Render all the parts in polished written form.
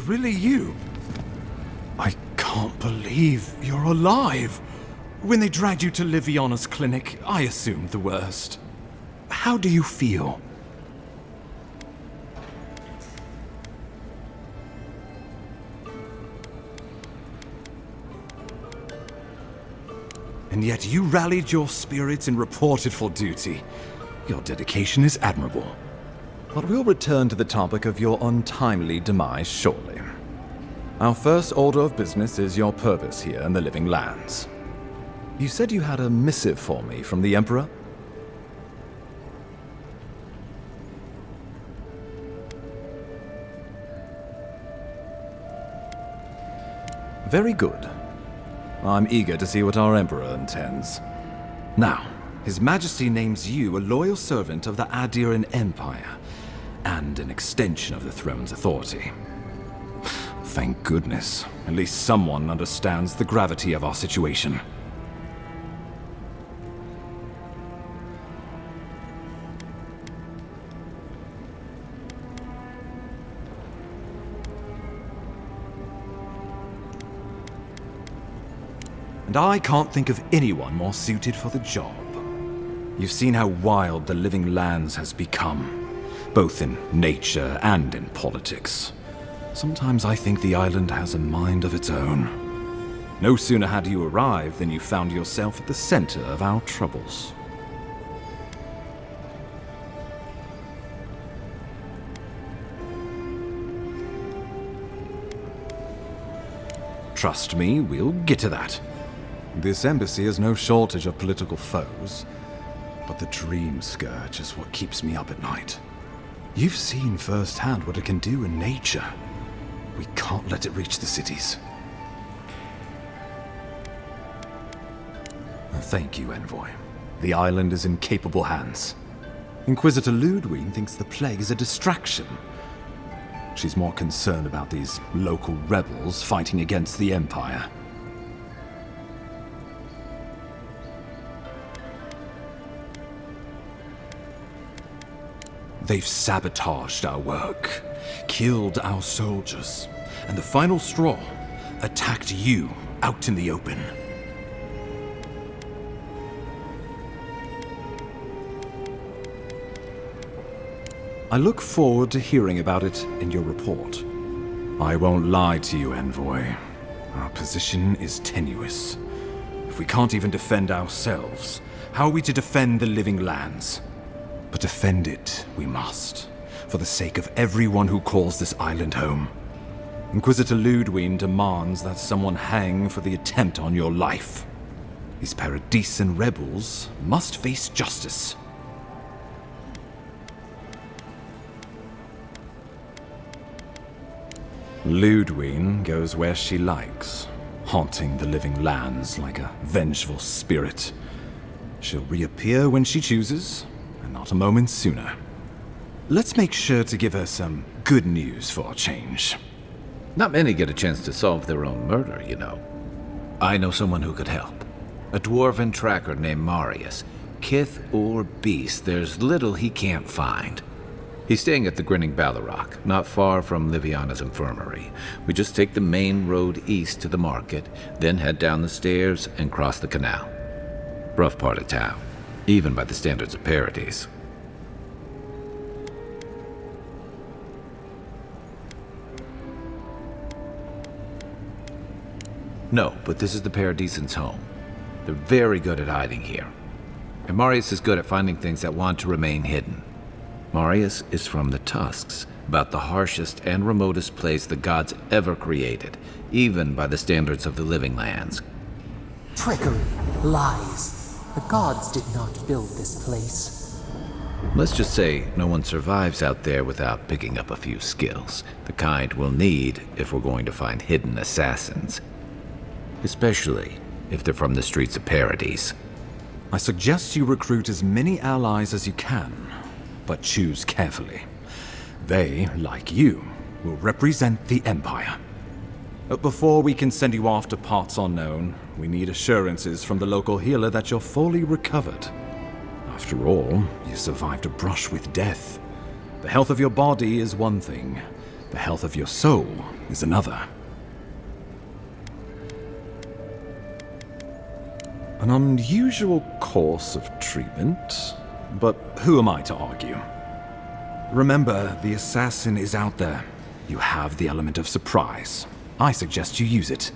really you? I can't believe you're alive. When they dragged you to Liviana's clinic, I assumed the worst. How do you feel? And yet you rallied your spirits and reported for duty. Your dedication is admirable. But we'll return to the topic of your untimely demise shortly. Our first order of business is your purpose here in the Living Lands. You said you had a missive for me from the Emperor? Very good. I'm eager to see what our Emperor intends. Now, His Majesty names you a loyal servant of the Adiran Empire, and an extension of the throne's authority. Thank goodness. At least someone understands the gravity of our situation. And I can't think of anyone more suited for the job. You've seen how wild the Living Lands has become, both in nature and in politics. Sometimes I think the island has a mind of its own. No sooner had you arrived than you found yourself at the center of our troubles. Trust me, we'll get to that. This embassy has no shortage of political foes, but the dream scourge is what keeps me up at night. You've seen firsthand what it can do in nature. We can't let it reach the cities. Thank you, Envoy. The island is in capable hands. Inquisitor Ludwig thinks the plague is a distraction. She's more concerned about these local rebels fighting against the Empire. They've sabotaged our work, killed our soldiers, and the final straw, attacked you out in the open. I look forward to hearing about it in your report. I won't lie to you, Envoy. Our position is tenuous. If we can't even defend ourselves, how are we to defend the Living Lands? But defend it we must, for the sake of everyone who calls this island home. Inquisitor Ludwig demands that someone hang for the attempt on your life. These Paradisian rebels must face justice. Ludwig goes where she likes, haunting the Living Lands like a vengeful spirit. She'll reappear when she chooses, and not a moment sooner. Let's make sure to give her some good news for a change. Not many get a chance to solve their own murder, you know. I know someone who could help. A dwarven tracker named Marius. Kith or beast, there's little he can't find. He's staying at the Grinning Ballarrock, not far from Liviana's infirmary. We just take the main road east to the market, then head down the stairs and cross the canal. Rough part of town, even by the standards of Paradise. No, but this is the Paradisians' home. They're very good at hiding here. And Marius is good at finding things that want to remain hidden. Marius is from the Tusks, about the harshest and remotest place the gods ever created, even by the standards of the Living Lands. Trickery, lies. The gods did not build this place. Let's just say no one survives out there without picking up a few skills, the kind we'll need if we're going to find hidden assassins. Especially if they're from the streets of Paradise. I suggest you recruit as many allies as you can, but choose carefully. They, like you, will represent the Empire. But before we can send you off to parts unknown, we need assurances from the local healer that you're fully recovered. After all, you survived a brush with death. The health of your body is one thing, The health of your soul is another. An unusual course of treatment, but who am I to argue? Remember, the assassin is out there. You have the element of surprise. I suggest you use it.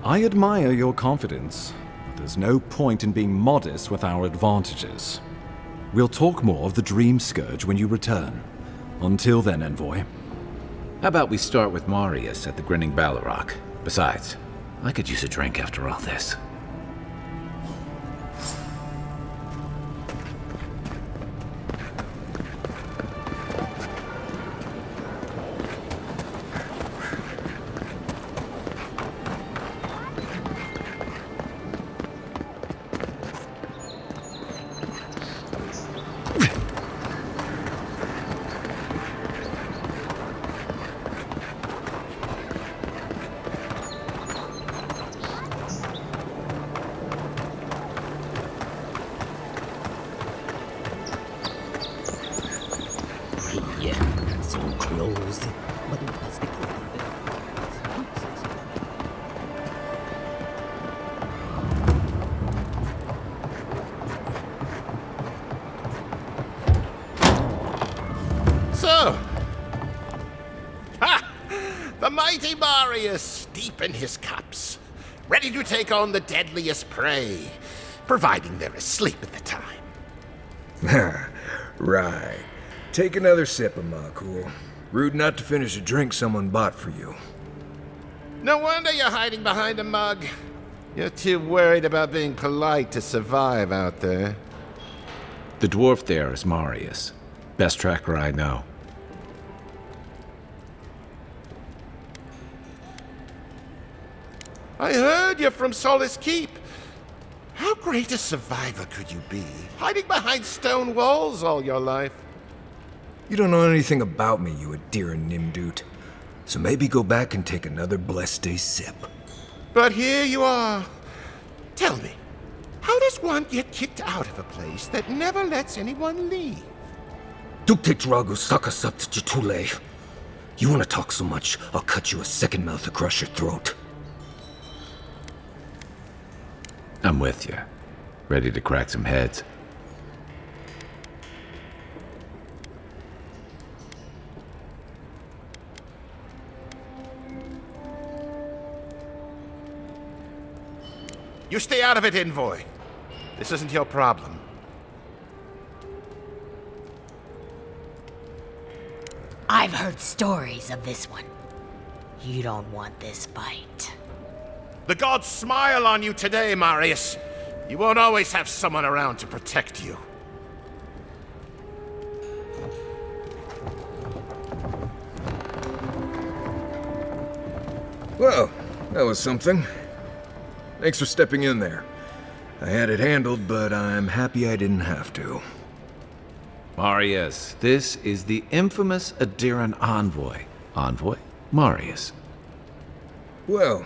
I admire your confidence, but there's no point in being modest with our advantages. We'll talk more of the Dream Scourge when you return. Until then, Envoy. How about we start with Marius at the Grinning Balrog? Besides, I could use a drink after all this. So closed, but it was So, ha! The mighty Marius, deep in his cups, ready to take on the deadliest prey, providing they're asleep at the time. Right. Take another sip of my cool. Rude not to finish a drink someone bought for you. No wonder you're hiding behind a mug. You're too worried about being polite to survive out there. The dwarf there is Marius. Best tracker I know. I heard you're from Solace Keep. How great a survivor could you be, hiding behind stone walls all your life? You don't know anything about me, you Adira Nimdut. So maybe go back and take another blessed day sip. But here you are. Tell me, how does one get kicked out of a place that never lets anyone leave? Duktitragu sakasaptjitule. You wanna talk so much, I'll cut you a second mouth across your throat. I'm with you. Ready to crack some heads. You stay out of it, Envoy. This isn't your problem. I've heard stories of this one. You don't want this fight. The gods smile on you today, Marius. You won't always have someone around to protect you. Well, that was something. Thanks for stepping in there. I had it handled, but I'm happy I didn't have to. Marius, this is the infamous Adiran envoy. Envoy? Marius. Well,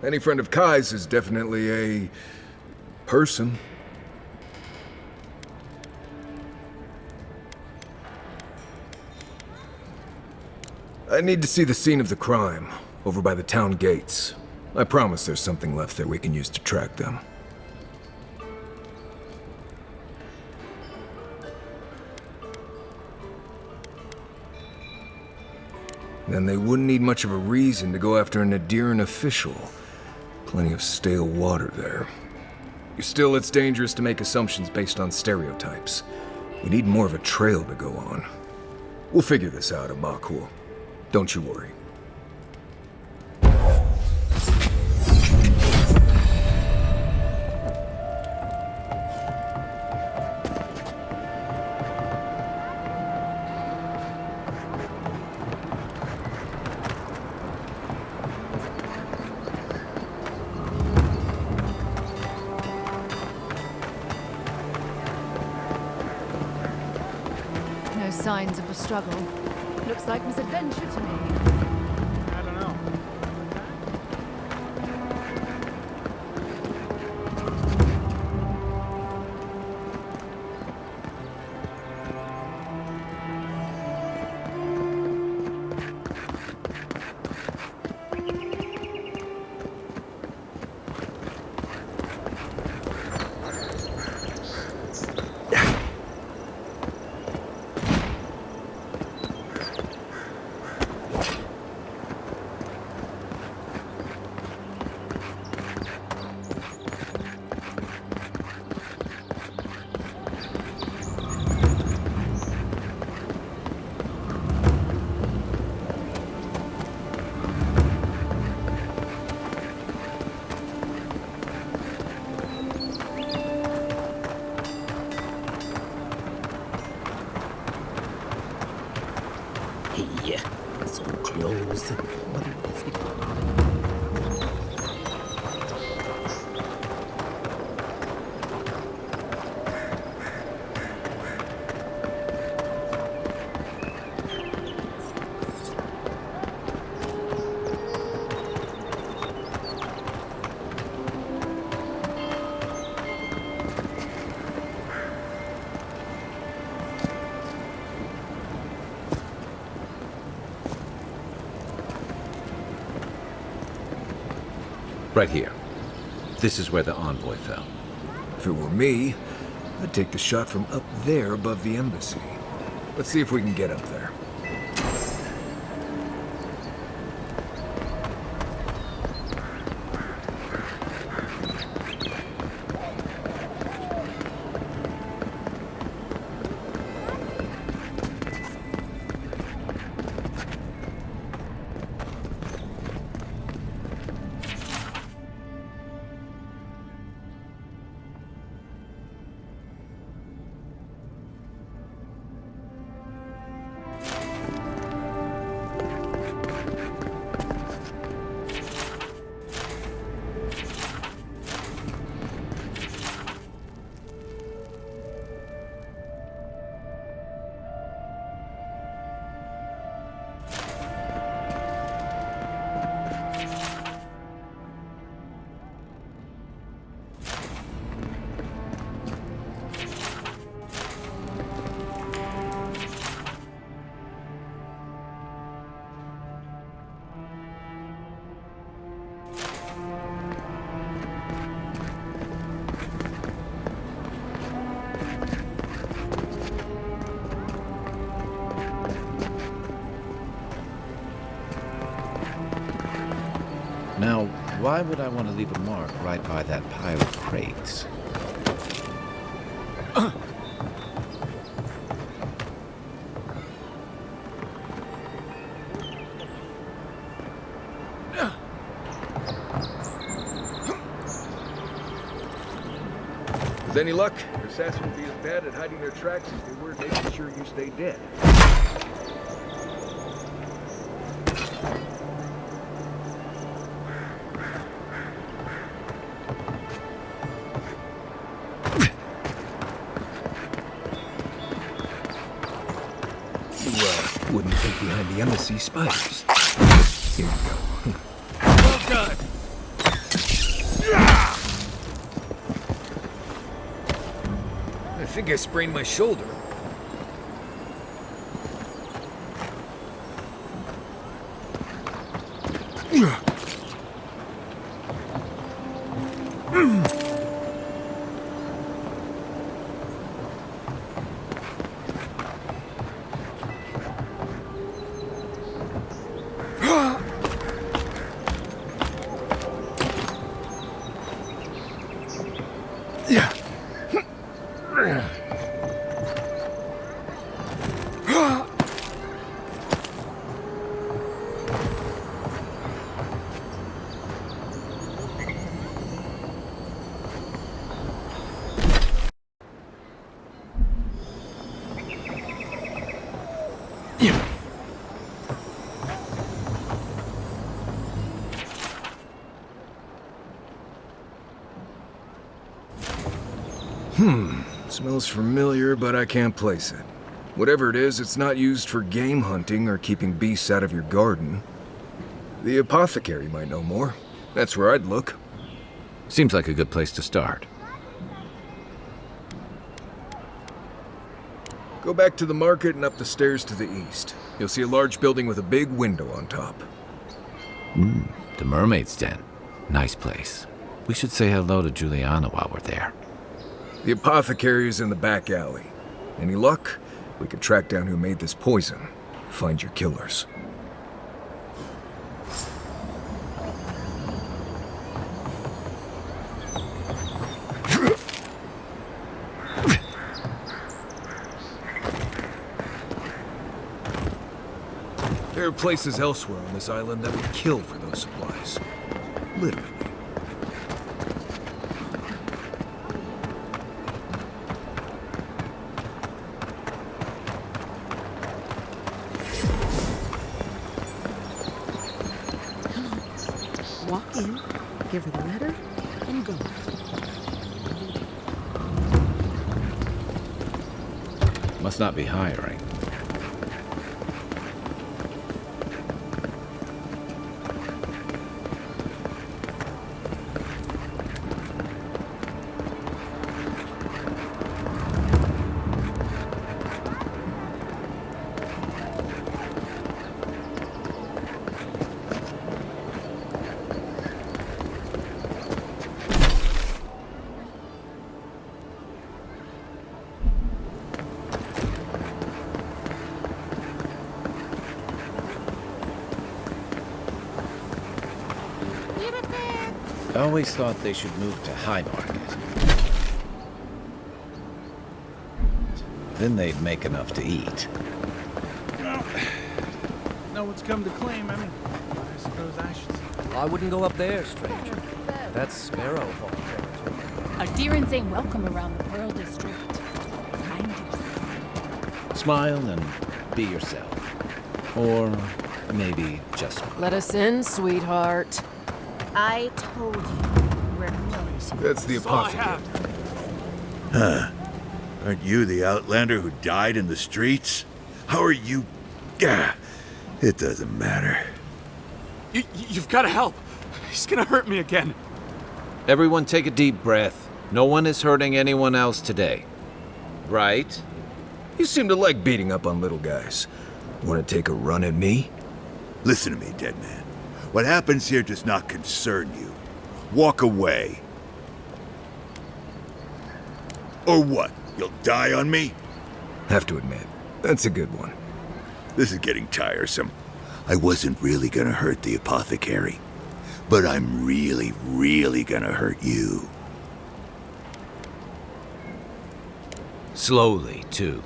any friend of Kai's is definitely a person. I need to see the scene of the crime, over by the town gates. I promise there's something left there we can use to track them. Then they wouldn't need much of a reason to go after an Adiran official. Plenty of stale water there. Still, it's dangerous to make assumptions based on stereotypes. We need more of a trail to go on. We'll figure this out, Amakul. Don't you worry. No signs of a struggle. Looks like misadventure to me. I don't know. knows what it is. Right here. This is where the envoy fell. If it were me, I'd take the shot from up there above the embassy. Let's see if we can get up there. Now, why would I want to leave a mark right by that pile of crates? With any luck, your assassins will be as bad at hiding their tracks as they were at making sure you stay dead. You wouldn't think behind the embassy spiders. Here you go. Well done! I think I sprained my shoulder. Smells familiar, but I can't place it. Whatever it is, it's not used for game hunting or keeping beasts out of your garden. The apothecary might know more. That's where I'd look. Seems like a good place to start. Go back to the market and up the stairs to the east. You'll see a large building with a big window on top. The Mermaid's Den. Nice place. We should say hello to Juliana while we're there. The apothecary is in the back alley. Any luck? We could track down who made this poison. Find your killers. There are places elsewhere on this island that would kill for those supplies. Literally. in, give her the letter, and go. Must not be hiring. I always thought they should move to High Market. Then they'd make enough to eat. Well, no one's come to claim any. I suppose I should say. I wouldn't go up there, stranger. That's Sparrow Hawk territory. Adherents ain't welcome around the Pearl District. Mind you. Smile and be yourself. Or maybe just smile. Let us in, sweetheart. I told you. We're close. That's the apothecary. Huh. Aren't you the outlander who died in the streets? How are you... Gah, it doesn't matter. You've got to help. He's gonna hurt me again. Everyone take a deep breath. No one is hurting anyone else today. Right? You seem to like beating up on little guys. Want to take a run at me? Listen to me, dead man. What happens here does not concern you. Walk away. Or what? You'll die on me? Have to admit, that's a good one. This is getting tiresome. I wasn't really gonna hurt the apothecary, but I'm really, really gonna hurt you. Slowly, too.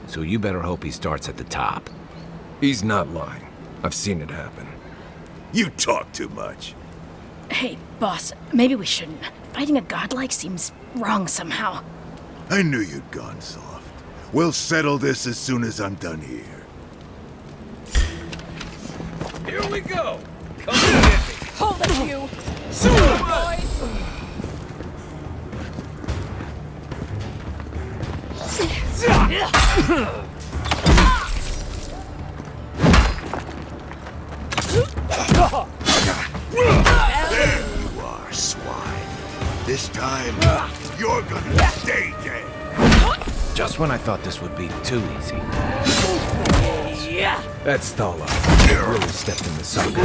So you better hope he starts at the top. He's not lying. I've seen it happen. You talk too much. Hey, boss, maybe we shouldn't. Fighting a godlike seems wrong somehow. I knew you'd gone soft. We'll settle this as soon as I'm done here. Here we go! Come and get me! Hold it, you! There you are, swine. This time, you're gonna stay dead. Just when I thought this would be too easy. That's Thalla. He really stepped in the saga.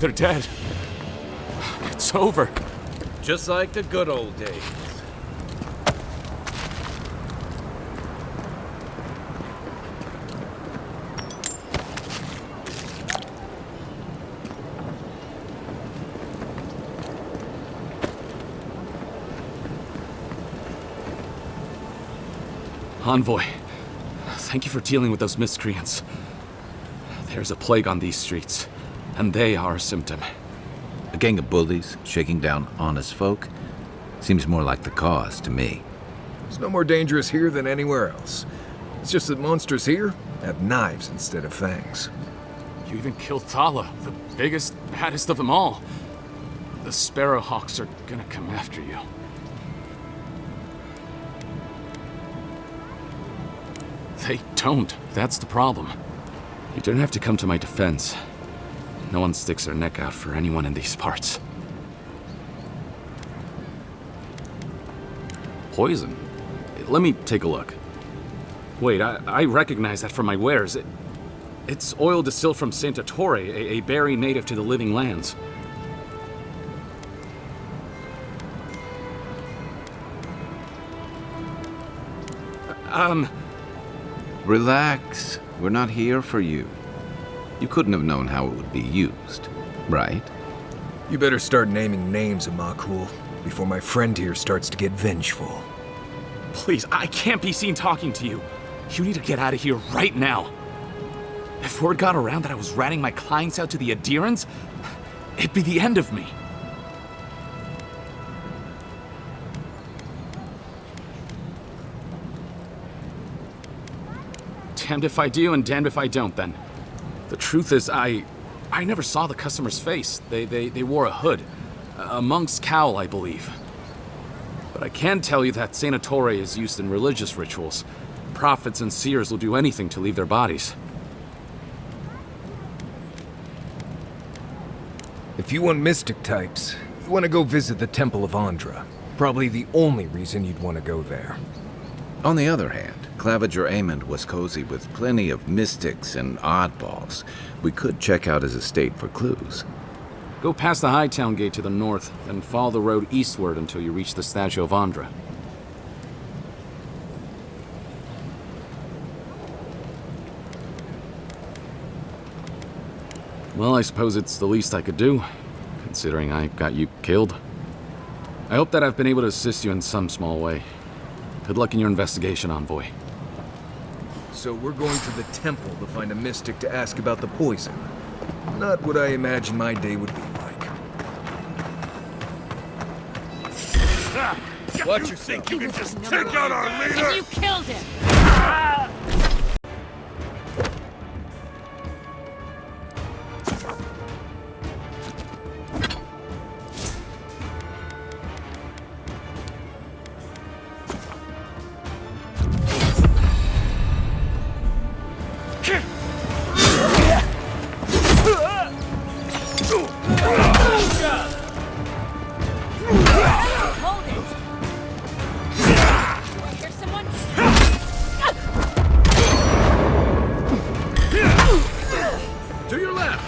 They're dead. It's over. Just like the good old days. Envoy, thank you for dealing with those miscreants. There's a plague on these streets, and they are a symptom. A gang of bullies shaking down honest folk seems more like the cause to me. It's no more dangerous here than anywhere else. It's just that monsters here have knives instead of fangs. You even killed Thalla, the biggest, baddest of them all. The Sparrowhawks are gonna come after you. They don't. That's the problem. You don't have to come to my defense. No one sticks their neck out for anyone in these parts. Poison? Let me take a look. Wait, I recognize that from my wares. It's oil distilled from Santa Torre, a berry native to the Living Lands. Relax. We're not here for you. You couldn't have known how it would be used, right? You better start naming names, Amakul, before my friend here starts to get vengeful. Please, I can't be seen talking to you. You need to get out of here right now. If word got around that I was ratting my clients out to the adherents, it'd be the end of me. Damned if I do and damned if I don't, then. The truth is, I never saw the customer's face. They wore a hood. A monk's cowl, I believe. But I can tell you that Santa Torre is used in religious rituals. Prophets and seers will do anything to leave their bodies. If you want mystic types, you want to go visit the Temple of Andra. Probably the only reason you'd want to go there. On the other hand, Claviger Amond was cozy with plenty of mystics and oddballs. We could check out his estate for clues. Go past the Hightown Gate to the north, then follow the road eastward until you reach the statue of Andra. Well, I suppose it's the least I could do, considering I got you killed. I hope that I've been able to assist you in some small way. Good luck in your investigation, Envoy. So we're going to the temple to find a mystic to ask about the poison. Not what I imagine my day would be like. Watch yourself. Think you can just take out our leader? You killed him! To your left!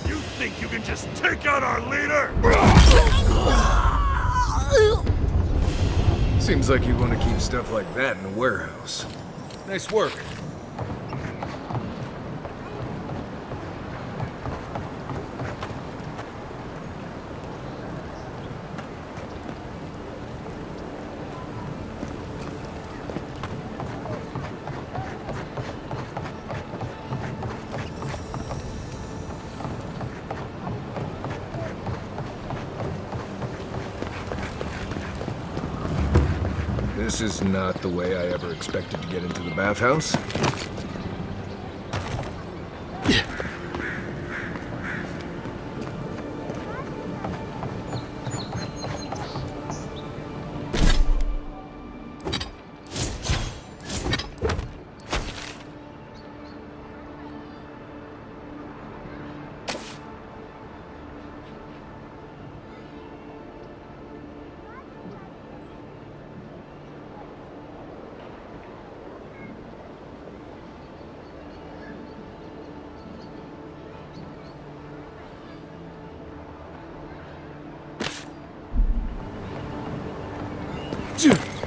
You think you can just take out our leader? Seems like you want to keep stuff like that in a warehouse. Nice work. This is not the way I ever expected to get into the bathhouse. Dude.